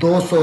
200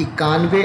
91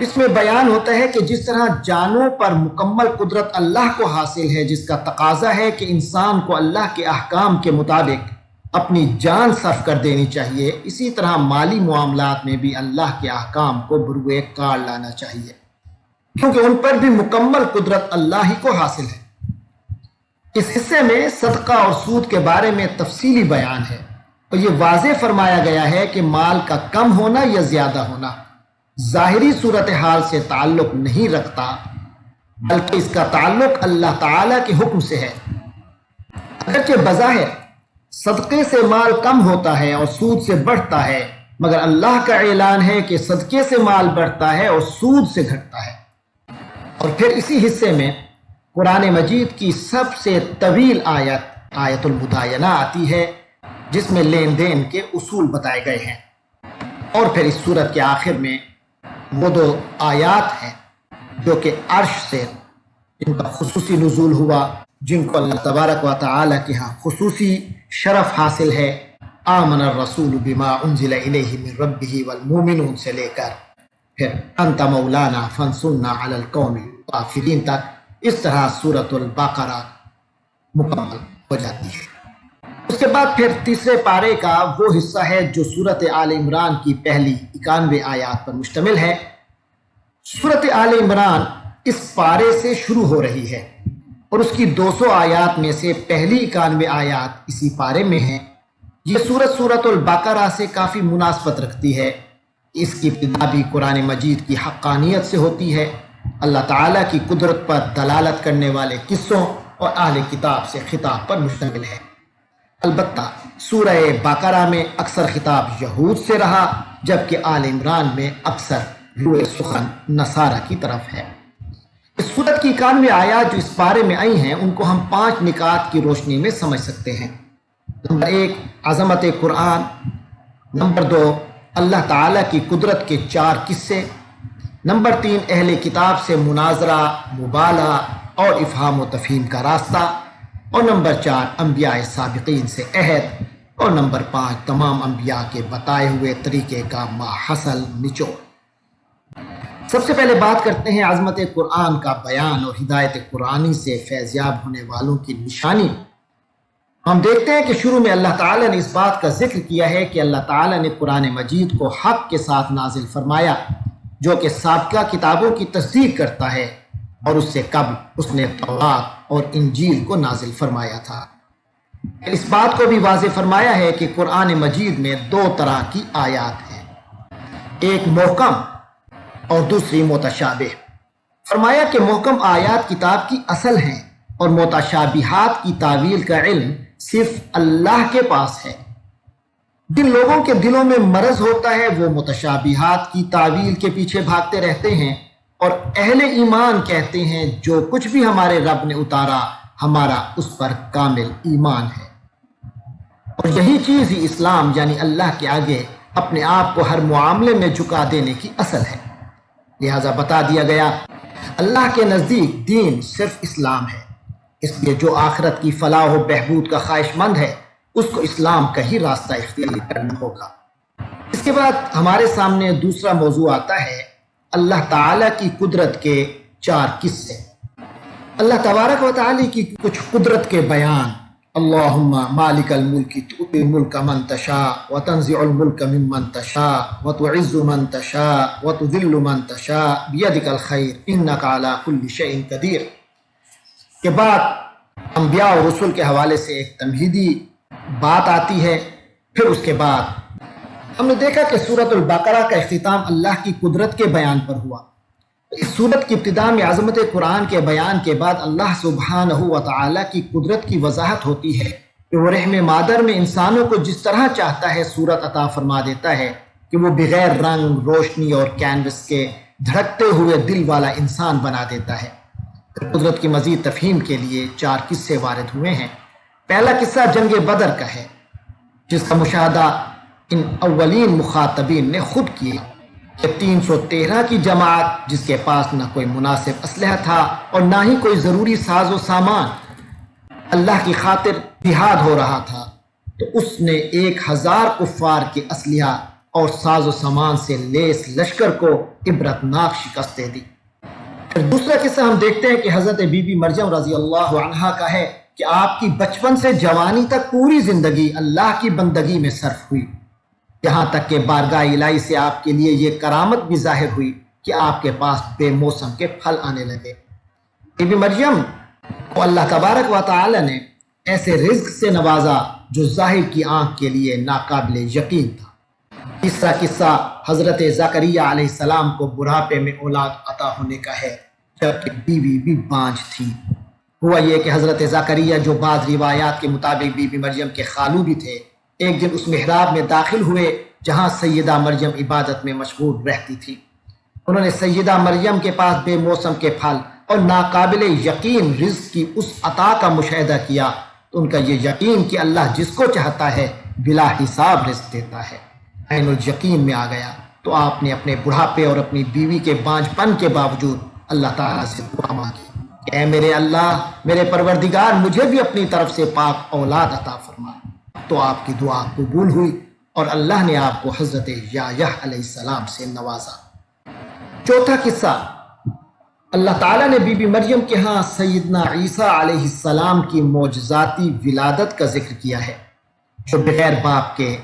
اس میں بیان ہوتا ہے کہ جس طرح جانوں پر مکمل قدرت اللہ کو حاصل ہے، جس کا تقاضا ہے کہ انسان کو اللہ کے احکام کے مطابق اپنی جان صرف کر دینی چاہیے، اسی طرح مالی معاملات میں بھی اللہ کے احکام کو بروئے کار لانا چاہیے، کیونکہ ان پر بھی مکمل قدرت اللہ ہی کو حاصل ہے۔ اس حصے میں صدقہ اور سود کے بارے میں تفصیلی بیان ہے، اور یہ واضح فرمایا گیا ہے کہ مال کا کم ہونا یا زیادہ ہونا ظاہری صورتحال سے تعلق نہیں رکھتا، بلکہ اس کا تعلق اللہ تعالیٰ کے حکم سے ہے۔ اگرچہ بظاہر صدقے سے مال کم ہوتا ہے اور سود سے بڑھتا ہے، مگر اللہ کا اعلان ہے کہ صدقے سے مال بڑھتا ہے اور سود سے گھٹتا ہے۔ اور پھر اسی حصے میں قرآن مجید کی سب سے طویل آیت المداینہ آتی ہے، جس میں لین دین کے اصول بتائے گئے ہیں۔ اور پھر اس سورت کے آخر میں وہ 2 آیات ہیں جو کہ عرش سے جن کا خصوصی نزول ہوا، جن کو اللہ تبارک و تعالیٰ کے ہاں خصوصی شرف حاصل ہے، آمن الرسول بما انزل الیہ من ربہ والمومنون سے لے کر پھر انت مولانا فانصرنا علی القوم الکافرین تک۔ اس طرح سورۃ البقرہ مکمل ہو جاتی ہے۔ اس کے بعد پھر تیسرے پارے کا وہ حصہ ہے جو سورۃ آل عمران کی پہلی 91 آیات پر مشتمل ہے۔ سورۃ آل عمران اس پارے سے شروع ہو رہی ہے اور اس کی 200 آیات میں سے پہلی 91 آیات اسی پارے میں ہیں۔ یہ سورۃ البقرہ سے کافی مناسبت رکھتی ہے۔ اس کی ابتدا بھی قرآن مجید کی حقانیت سے ہوتی ہے، اللہ تعالیٰ کی قدرت پر دلالت کرنے والے قصوں اور اہل کتاب سے خطاب پر مشتمل ہے۔ البتہ سورہ بقرہ میں اکثر خطاب یہود سے رہا، جبکہ آل عمران میں اکثر روئے سخن نصارہ کی طرف ہے۔ اس سورت کی 91 آیات جو اس بارے میں آئی ہیں، ان کو ہم 5 نکات کی روشنی میں سمجھ سکتے ہیں۔ نمبر 1، عظمت قرآن۔ نمبر 2، اللہ تعالیٰ کی قدرت کے 4 قصے۔ نمبر 3، اہل کتاب سے مناظرہ، مبالغہ اور افہام و تفہیم کا راستہ۔ اور نمبر 4، انبیاء سابقین سے عہد۔ اور نمبر 5، تمام انبیاء کے بتائے ہوئے طریقے کا ماحصل نچوڑ۔ سب سے پہلے بات کرتے ہیں عظمت قرآن کا بیان اور ہدایت قرآنی سے فیضیاب ہونے والوں کی نشانی۔ ہم دیکھتے ہیں کہ شروع میں اللہ تعالیٰ نے اس بات کا ذکر کیا ہے کہ اللہ تعالیٰ نے قرآن مجید کو حق کے ساتھ نازل فرمایا، جو کہ سابقہ کتابوں کی تصدیق کرتا ہے، اور اس سے قبل اس نے تورات اور انجیل کو نازل فرمایا تھا۔ اس بات کو بھی واضح فرمایا ہے کہ قرآن مجید میں 2 طرح کی آیات ہیں، ایک محکم اور دوسری متشابہ۔ فرمایا کہ محکم آیات کتاب کی اصل ہیں اور متشابہات کی تعویل کا علم صرف اللہ کے پاس ہے۔ جن لوگوں کے دلوں میں مرض ہوتا ہے وہ متشابہات کی تعویل کے پیچھے بھاگتے رہتے ہیں، اور اہل ایمان کہتے ہیں جو کچھ بھی ہمارے رب نے اتارا ہمارا اس پر کامل ایمان ہے۔ اور یہی چیز ہی اسلام یعنی اللہ کے آگے اپنے آپ کو ہر معاملے میں جھکا دینے کی اصل ہے۔ لہذا بتا دیا گیا اللہ کے نزدیک دین صرف اسلام ہے، اس لیے جو آخرت کی فلاح و بہبود کا خواہش مند ہے اس کو اسلام کا ہی راستہ اختیار کرنا ہوگا۔ اس کے بعد ہمارے سامنے دوسرا موضوع آتا ہے اللہ تعالیٰ کی قدرت کے 4 قصے۔ اللہ تبارک و تعالیٰ کی کچھ قدرت کے بیان، اللہم مالک الملک تؤتی الملک من تشاء وتنزع الملک ممن تشاء وتعز من تشاء وتذل من تشاء بیدک الخیر انک علی کل شیء قدیر کے بعد انبیاء اور رسل کے حوالے سے ایک تمہیدی بات آتی ہے۔ پھر اس کے بعد ہم نے دیکھا کہ سورۃ البقرہ کا اختتام اللہ کی قدرت کے بیان پر ہوا۔ اس سورت کی ابتدا میں عظمت قرآن کے بیان کے بعد اللہ سبحانہ و تعالیٰ کی قدرت کی وضاحت ہوتی ہے کہ وہ رحم مادر میں انسانوں کو جس طرح چاہتا ہے صورت عطا فرما دیتا ہے کہ وہ بغیر رنگ، روشنی اور کینوس کے دھڑکتے ہوئے دل والا انسان بنا دیتا ہے۔ قدرت کی مزید تفہیم کے لیے 4 قصے وارد ہوئے ہیں۔ پہلا قصہ جنگ بدر کا ہے، جس کا مشاہدہ ان اولین مخاطبین نے خود کیا کہ 313 کی جماعت جس کے پاس نہ کوئی مناسب اسلحہ تھا اور نہ ہی کوئی ضروری ساز و سامان، اللہ کی خاطر جہاد ہو رہا تھا، تو اس نے 1000 کفار کے اسلحہ اور ساز و سامان سے لیس لشکر کو عبرتناک شکست دے دی۔ پھر دوسرا قصہ ہم دیکھتے ہیں کہ حضرت بی بی مریم رضی اللہ عنہا کا ہے کہ آپ کی بچپن سے جوانی تک پوری زندگی اللہ کی بندگی میں صرف ہوئی، یہاں تک کہ بارگاہ الہی سے آپ کے لیے یہ کرامت بھی ظاہر ہوئی کہ آپ کے پاس بے موسم کے پھل آنے لگے۔ بی بی مریم کو اللہ تبارک و تعالی نے ایسے رزق سے نوازا جو ظاہر کی آنکھ کے لیے ناقابل یقین تھا۔ تیسرا قصہ حضرت زکریا علیہ السلام کو بڑھاپے میں اولاد عطا ہونے کا ہے، جبکہ بیوی بھی بانجھ تھی۔ ہوا یہ کہ حضرت زکریا، جو بعض روایات کے مطابق بی بی مریم کے خالو بھی تھے، ایک دن اس محراب میں داخل ہوئے جہاں سیدہ مریم عبادت میں مشغول رہتی تھی۔ انہوں نے سیدہ مریم کے پاس بے موسم کے پھل اور ناقابل یقین رزق کی اس عطا کا مشاہدہ کیا تو ان کا یہ یقین کہ اللہ جس کو چاہتا ہے بلا حساب رزق دیتا ہے عین الیقین میں آ گیا۔ تو آپ نے اپنے بڑھاپے اور اپنی بیوی کے بانجھ پن کے باوجود اللہ تعالیٰ سے دعا مانگی کہ اے میرے اللہ، میرے پروردگار، مجھے بھی اپنی طرف سے پاک اولاد عطا فرما۔ تو آپ کی دعا قبول ہوئی اور اللہ نے آپ کو حضرت یحییٰ علیہ السلام سے نوازا۔ چوتھا قصہ، اللہ تعالیٰ نے بی بی مریم کے ہاں سیدنا عیسیٰ علیہ السلام کی معجزاتی ولادت کا ذکر کیا ہے، جو بغیر باپ کے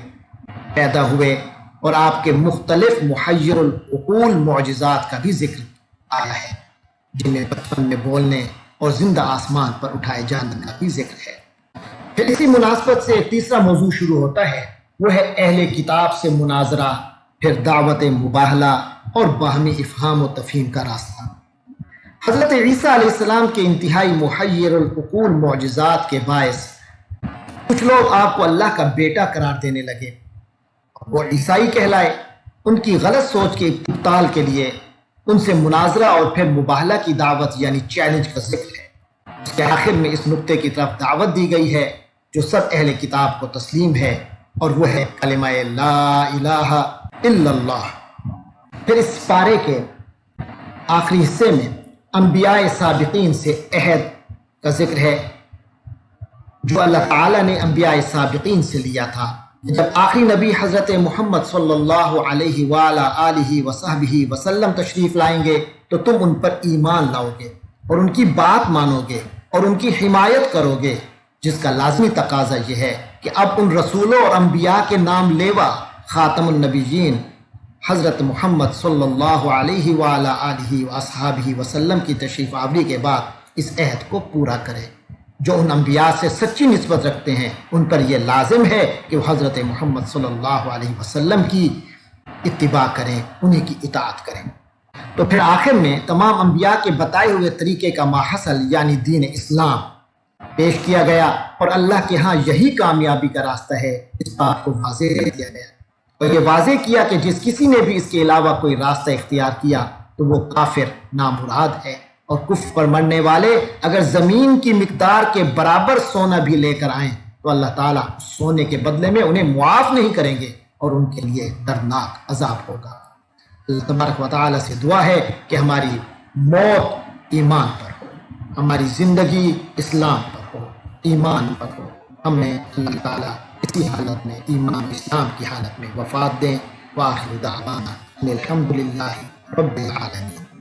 پیدا ہوئے، اور آپ کے مختلف محیر العقول معجزات کا بھی ذکر آیا ہے، جن میں بچپن میں بولنے اور زندہ آسمان پر اٹھائے جانے کا بھی ذکر ہے۔ پھر اسی مناسبت سے تیسرا موضوع شروع ہوتا ہے، وہ ہے اہل کتاب سے مناظرہ، پھر دعوت مباہلہ اور باہمی افہام و تفہیم کا راستہ۔ حضرت عیسیٰ علیہ السلام کے انتہائی محیر العقول معجزات کے باعث کچھ لوگ آپ کو اللہ کا بیٹا قرار دینے لگے، وہ عیسائی کہلائے۔ ان کی غلط سوچ کے ابطال کے لیے ان سے مناظرہ اور پھر مباہلہ کی دعوت یعنی چیلنج کا ذکر ہے۔ اس کے آخر میں اس نقطے کی طرف دعوت دی گئی ہے جو سب اہل کتاب کو تسلیم ہے، اور وہ ہے کلمہ لا الہ الا اللہ۔ پھر اس پارے کے آخری حصے میں انبیاء سابقین سے عہد کا ذکر ہے جو اللہ تعالیٰ نے انبیاء سابقین سے لیا تھا۔ جب آخری نبی حضرت محمد صلی اللہ علیہ وآلہ آلہ وصحبہ وسلم تشریف لائیں گے تو تم ان پر ایمان لاؤ گے اور ان کی بات مانو گے اور ان کی حمایت کرو گے، جس کا لازمی تقاضا یہ ہے کہ اب ان رسولوں اور انبیاء کے نام لیوا خاتم النبیین حضرت محمد صلی اللہ علیہ وآلہ آلہ وصحبہ وسلم کی تشریف آوری کے بعد اس عہد کو پورا کرے۔ جو ان انبیاء سے سچی نسبت رکھتے ہیں ان پر یہ لازم ہے کہ وہ حضرت محمد صلی اللہ علیہ وسلم کی اتباع کریں، انہیں کی اطاعت کریں۔ تو پھر آخر میں تمام انبیاء کے بتائے ہوئے طریقے کا ماحصل یعنی دین اسلام پیش کیا گیا، اور اللہ کے ہاں یہی کامیابی کا راستہ ہے، اس بات کو واضح کیا گیا اور یہ واضح کیا کہ جس کسی نے بھی اس کے علاوہ کوئی راستہ اختیار کیا تو وہ کافر نامراد ہے، اور کفر پر مرنے والے اگر زمین کی مقدار کے برابر سونا بھی لے کر آئیں تو اللہ تعالیٰ اس سونے کے بدلے میں انہیں معاف نہیں کریں گے اور ان کے لیے دردناک عذاب ہوگا۔ اللہ تبارک و تعالیٰ سے دعا ہے کہ ہماری موت ایمان پر ہو، ہماری زندگی اسلام پر ہو، ایمان پر ہو، ہمیں اللہ تعالیٰ اسی حالت میں ایمان اسلام کی حالت میں وفات دیں۔ وآخر دعوانا الحمد للہ رب العالمین۔